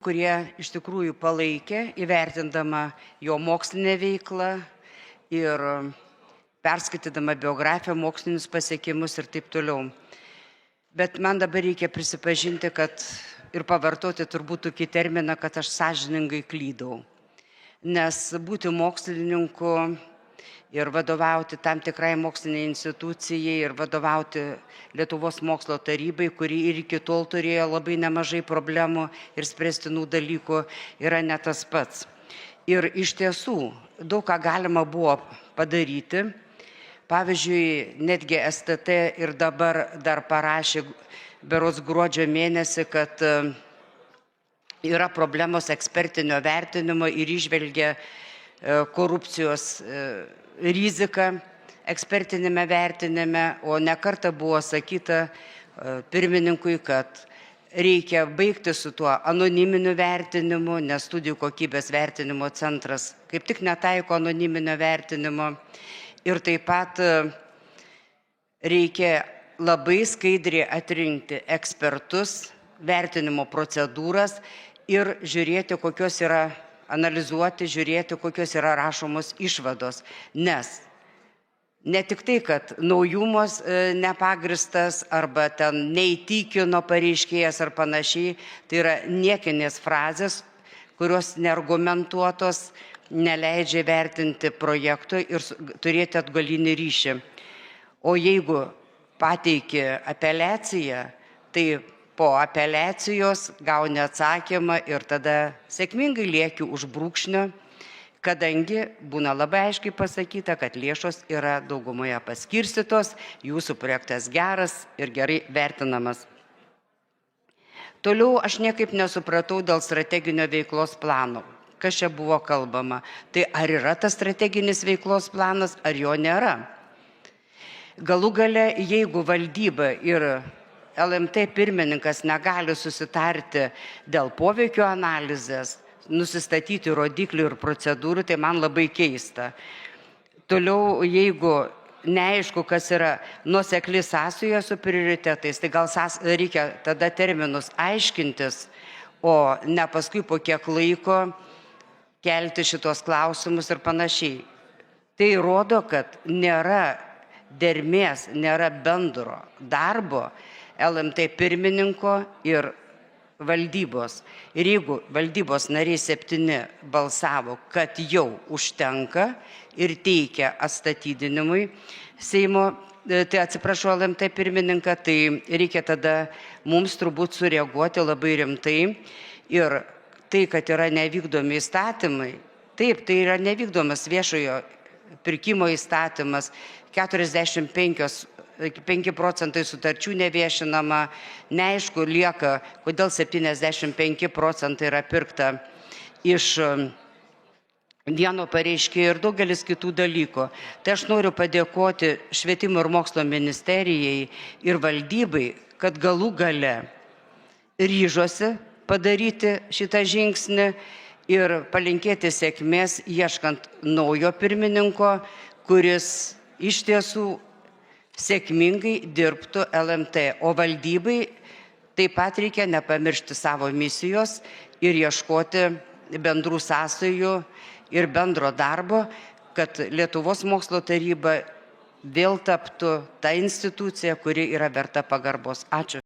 kurie iš tikrųjų palaikė, įvertindama jo mokslinę veiklą ir perskaitydama biografiją, mokslinius pasiekimus ir taip toliau. Bet man dabar reikia prisipažinti, kad ir pavartoti turbūt tokį terminą, kad aš sąžiningai klydau. Nes būti mokslininku ir vadovauti tam tikrai moksliniai institucijai ir vadovauti Lietuvos mokslo tarybai, kuri ir iki tol turėjo labai nemažai problemų ir spręstinų dalykų, yra ne tas pats. Ir iš tiesų daug ką galima buvo padaryti. Pavyzdžiui, netgi STT ir dabar dar parašė berods gruodžio mėnesį, kad yra problemos ekspertinio vertinimo ir įžvelgia korupcijos riziką ekspertinėme vertinime, o ne kartą buvo sakyta pirmininkui, kad reikia baigti su tuo anoniminiu vertinimu, nes studijų kokybės vertinimo centras kaip tik netaiko anoniminio vertinimo. Ir taip pat reikia labai skaidriai atrinkti ekspertus, vertinimo procedūras ir žiūrėti, kokios yra analizuoti, žiūrėti, kokios yra rašomos išvados. Nes ne tik tai, kad naujumas nepagristas arba ten neįtikino pareiškėjas ar panašiai, tai yra niekinės frazės, kurios neargumentuotos, neleidžia vertinti projekto ir turėti atgalinį ryšį. O jeigu pateiki apeliaciją, tai po apeliacijos gauni atsakymą ir tada sėkmingai lieki už brūkšnio, kadangi būna labai aiškiai pasakyta, kad lėšos yra daugumoje paskirstytos, jūsų projektas geras ir gerai vertinamas. Toliau aš niekaip nesupratau dėl strateginio veiklos plano. Kas čia buvo kalbama? Tai ar yra tas strateginis veiklos planas, ar jo nėra? Galų gale, jeigu valdyba ir LMT pirmininkas negali susitarti dėl poveikio analizės, nusistatyti rodiklių ir procedūrų, tai man labai keista. Toliau, jeigu neaišku, kas yra nuosekli sąsaja su prioritetais, tai gal reikia tada terminus aiškintis, o ne paskui po kiek laiko kelti šitos klausimus ir panašiai. Tai rodo, kad nėra dermės, nėra bendro darbo LMT pirmininko ir valdybos. Ir jeigu valdybos nariai 7 balsavo, kad jau užtenka ir teikia atstatydinimui Seimo, tai atsiprašau LMT pirmininką, tai reikia tada mums turbūt sureaguoti labai rimtai. Ir tai, kad yra nevykdomi įstatymai, taip, tai yra nevykdomas viešojo pirkimo įstatymas, 45% sutarčių neviešinama, neaišku lieka, kodėl 75% yra pirkta iš vieno pareiškėjo ir daugelis kitų dalykų. Tai aš noriu padėkoti Švietimo ir mokslo ministerijai ir valdybai, kad galų gale ryžosi padaryti šitą žingsnį ir palinkėti sėkmės ieškant naujo pirmininko, kuris iš tiesų sėkmingai dirbtų LMT. O valdybai taip pat reikia nepamiršti savo misijos ir ieškoti bendrų sąsajų ir bendro darbo, kad Lietuvos mokslo taryba vėl taptų ta institucija, kuri yra verta pagarbos. Ačiū.